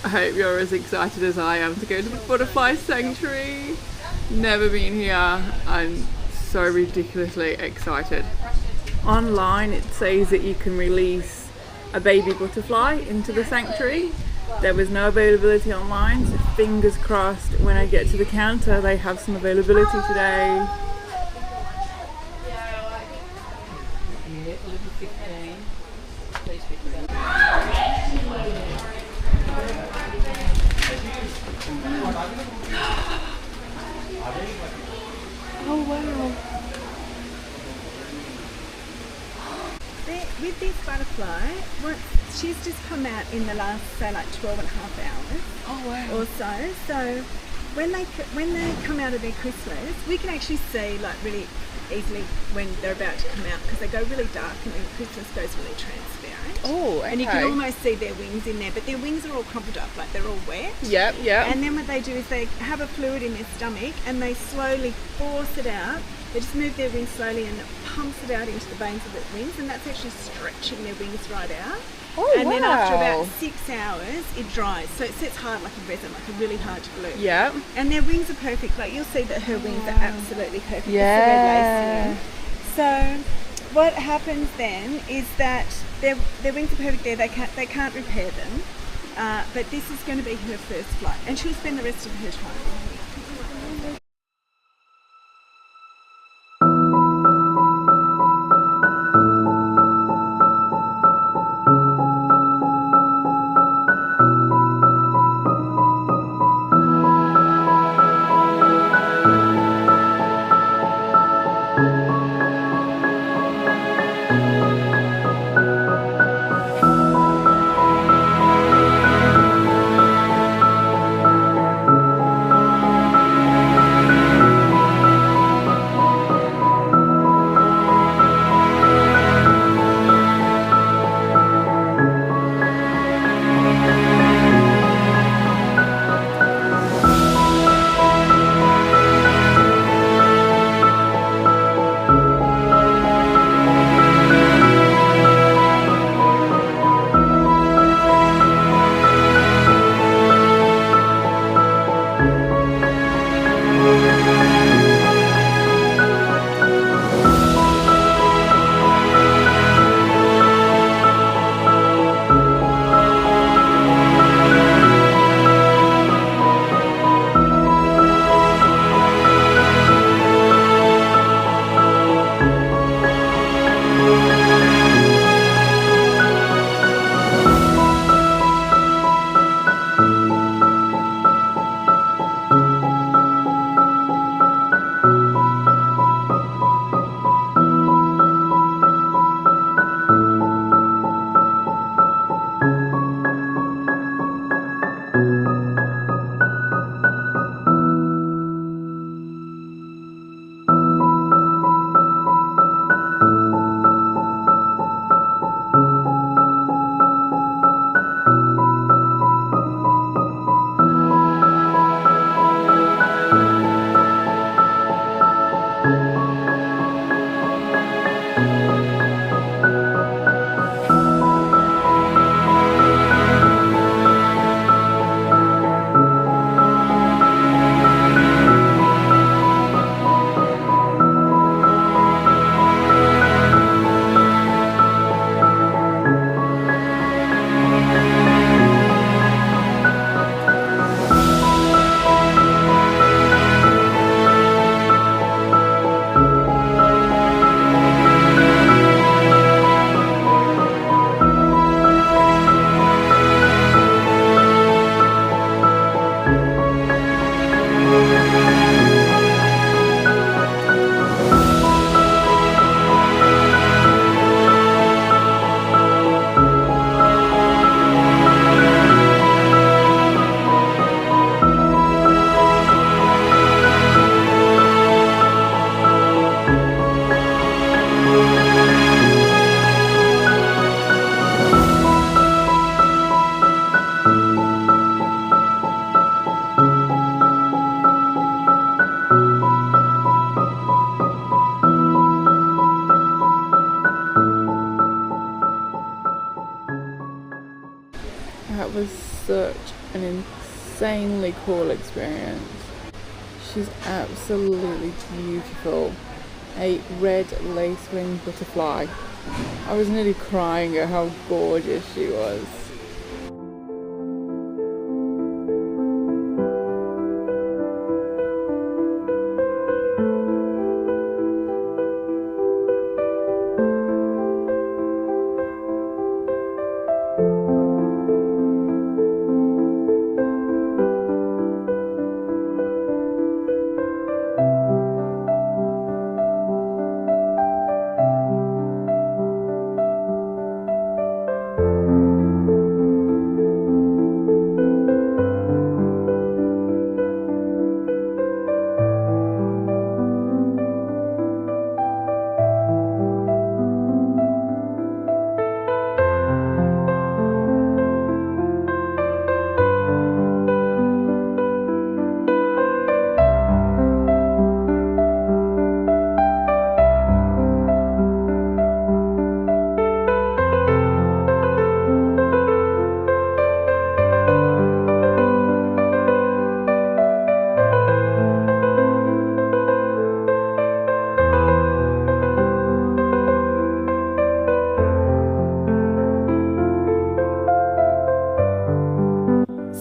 I hope you're as excited as I am to go to the butterfly sanctuary. Never been here. I'm so ridiculously excited. Online it says that you can release a baby butterfly into the sanctuary. There was no availability online, so fingers crossed when I get to the counter they have some availability today. Oh wow. With this butterfly, she's just come out in the last, say, like 12 and a half hours. Oh wow. Or so. So when they come out of their chrysalis, we can actually see like really easily when they're about to come out, because they go really dark and then the chrysalis goes really transparent. Oh, okay. And you can almost see their wings in there, but their wings are all crumpled up, like they're all wet. Yep. And then what they do is they have a fluid in their stomach and they slowly force it out. They just move their wings slowly and it pumps it out into the veins of their wings, and that's actually stretching their wings right out. Oh, and wow. then after about 6 hours, it dries. So it sets hard like a resin, like a really hard to glue. Yeah. And their wings are perfect. Like you'll see that her wings are absolutely perfect. Yeah. It's the Red Lacewing. So what happens then is that their wings are perfect there. They can't repair them. But this is going to be her first flight, and she'll spend the rest of her time here. such an insanely cool experience. She's absolutely beautiful. A red lacewing butterfly. I was nearly crying at how gorgeous she was.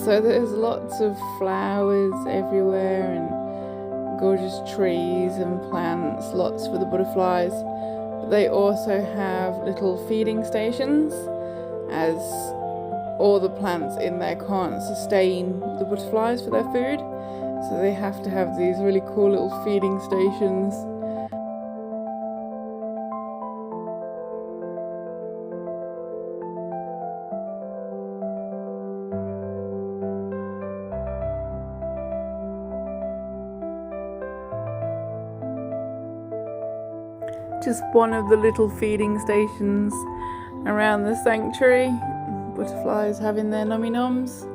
So there's lots of flowers everywhere and gorgeous trees and plants, lots for the butterflies. But they also have little feeding stations, as all the plants in there can't sustain the butterflies for their food. So they have to have these really cool little feeding stations. Just one of the little feeding stations around the sanctuary. Butterflies having their nummy noms.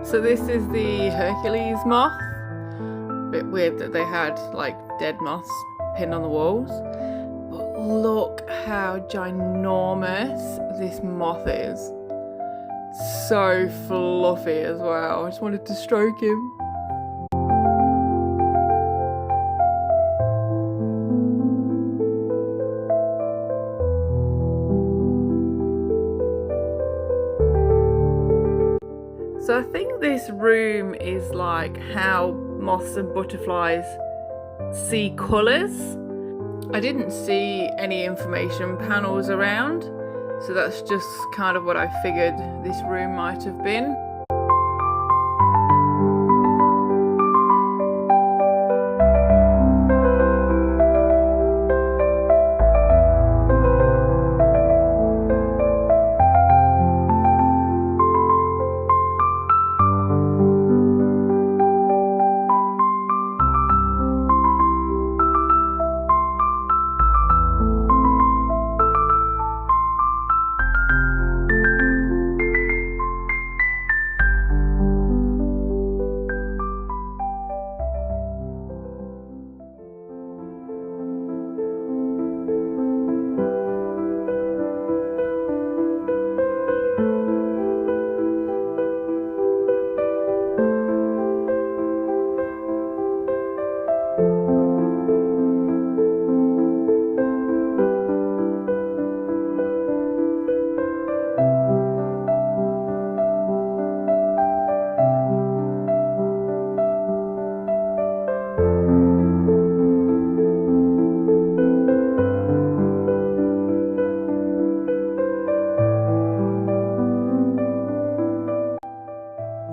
So this is the Hercules moth. Bit weird that they had like dead moths pinned on the walls. But look how ginormous this moth is. So fluffy as well. I just wanted to stroke him. So I think this room is like how moths and butterflies see colours. I didn't see any information panels around, so that's just kind of what I figured this room might have been.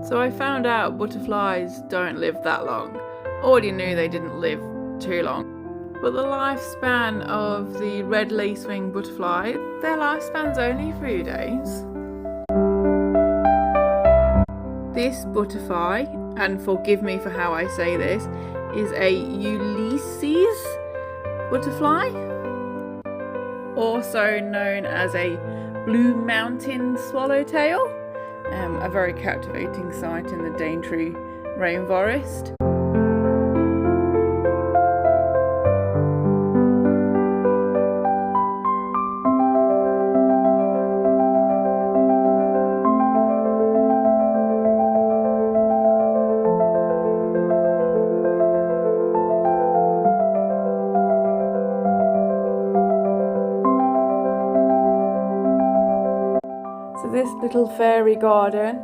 So I found out butterflies don't live that long. Already knew they didn't live too long. But the lifespan of the red lacewing butterfly, their lifespan's only 3 days. This butterfly, and forgive me for how I say this, is a Ulysses butterfly, also known as a blue mountain swallowtail, a very captivating sight in the Daintree rainforest. So this little fairy garden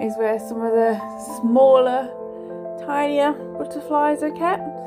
is where some of the smaller, tinier butterflies are kept.